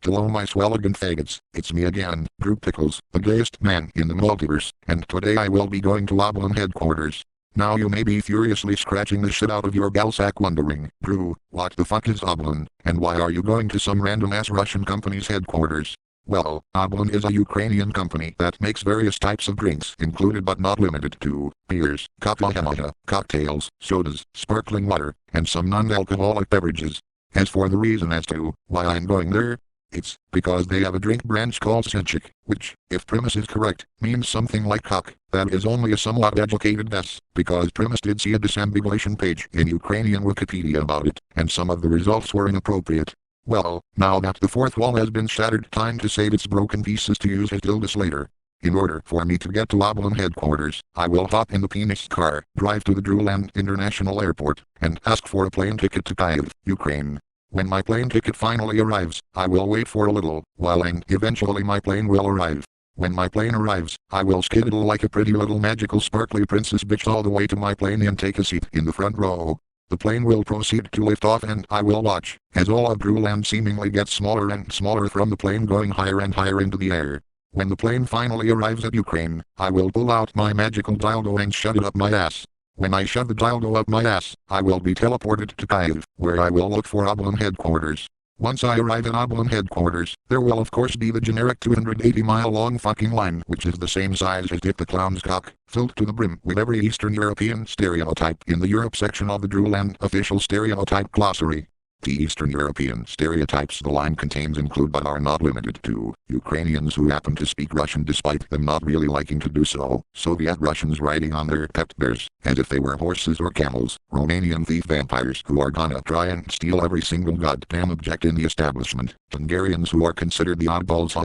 Hello my swelligant faggots, it's me again, Drew Pickles, the gayest man in the multiverse, and today I will be going to Obolon headquarters. Now you may be furiously scratching the shit out of your ballsack wondering, Drew, what the fuck is Obolon, and why are you going to some random ass Russian company's headquarters? Well, Obolon is a Ukrainian company that makes various types of drinks included but not limited to beers, cocktails, sodas, sparkling water, and some non-alcoholic beverages. As for the reason as to why I'm going there, it's because they have a drink branch called Zhivchik, which, if premise is correct, means something like cock. That is only a somewhat educated guess, because premise did see a disambiguation page in Ukrainian Wikipedia about it, and some of the results were inappropriate. Well, now that the fourth wall has been shattered, time to save its broken pieces to use as dildos later. In order for me to get to Obolon headquarters, I will hop in the penis car, drive to the Drew International Airport, and ask for a plane ticket to Kyiv, Ukraine. When my plane ticket finally arrives, I will wait for a little while and eventually my plane will arrive. When my plane arrives, I will skiddle like a pretty little magical sparkly princess bitch all the way to my plane and take a seat in the front row. The plane will proceed to lift off and I will watch as all of Drewland seemingly gets smaller and smaller from the plane going higher and higher into the air. When the plane finally arrives at Ukraine, I will pull out my magical dildo and shove it up my ass. When I shove the dildo up my ass, I will be teleported to Kyiv, where I will look for Obolon headquarters. Once I arrive at Obolon headquarters, there will of course be the generic 280-mile-long fucking line, which is the same size as Dick the Clown's cock, filled to the brim with every Eastern European stereotype in the Europe section of the Drewland official stereotype glossary. The Eastern European stereotypes the line contains include but are not limited to Ukrainians who happen to speak Russian despite them not really liking to do so, Soviet Russians riding on their pet bears, as if they were horses or camels, Romanian thief vampires who are gonna try and steal every single goddamn object in the establishment, Hungarians who are considered the oddballs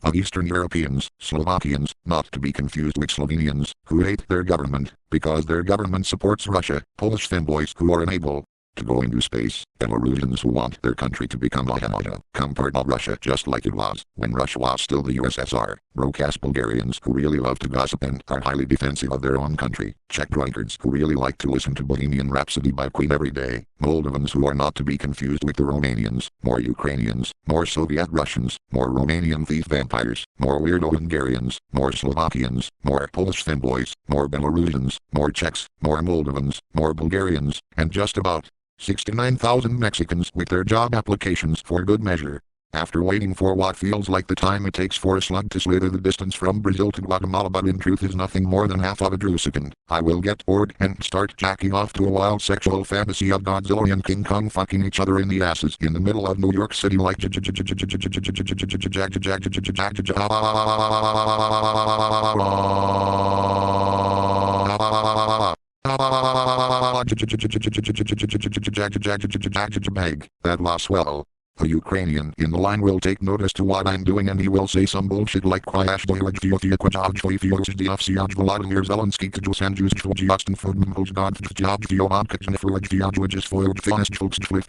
of Eastern Europeans, Slovakians, not to be confused with Slovenians, who hate their government, because their government supports Russia, Polish femboys who are unable to go into space, Belarusians who want their country to become part of Russia just like it was when Russia was still the USSR, broke-ass Bulgarians who really love to gossip and are highly defensive of their own country, Czech drunkards who really like to listen to Bohemian Rhapsody by Queen every day, Moldovans who are not to be confused with the Romanians, more Ukrainians, more Soviet Russians, more Romanian thief vampires, more weirdo Hungarians, more Slovakians, more Polish femboys, more Belarusians, more Czechs, more Moldovans, more Bulgarians, and just about 69,000 Mexicans with their job applications for good measure. After waiting for what feels like the time it takes for a slug to slither the distance from Brazil to Guatemala but in truth is nothing more than half of a Drewsecond, I will get bored and start jacking off to a wild sexual fantasy of Godzilla and King Kong fucking each other in the asses in the middle of New York City like that was swell. A Ukrainian in the line will take notice to what I'm doing and he will say some bullshit like Volodymyr Zelensky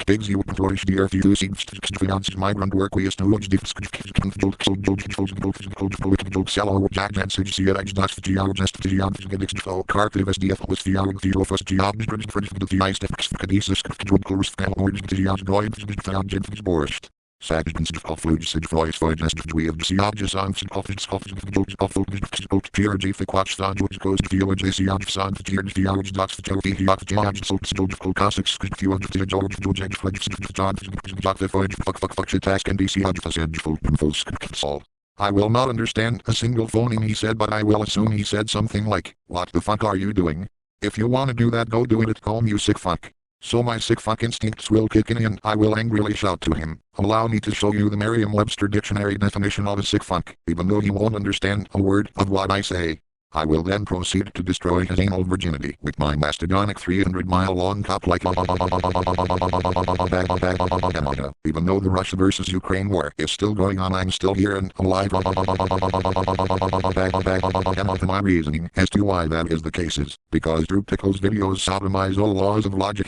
pigs you migrant work borscht. Sajdenst afvloedsed voice of siages on PRG fiquach sandwich goes to theology siaj sand theology dots the trophy hiaj soaps classics fuel George fuck shit task and siaj I will not understand a single phoneme he said but I will assume he said something like, what the fuck are you doing? If you wanna do that go do it at home you sick fuck. So my sick fuck instincts will kick in and I will angrily shout to him, allow me to show you the Merriam-Webster dictionary definition of a sick fuck, even though he won't understand a word of what I say. I will then proceed to destroy his anal virginity with my mastodonic 300-mile-long cock like even though the Russia versus Ukraine war is still going on I'm still here and alive. My reasoning as to why that is the case is because Drew Pickles videos sodomize all laws of logic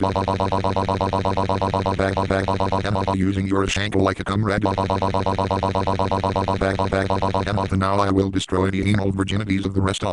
using your shankle like a comrade. Now I will destroy the anal virginities of the rest of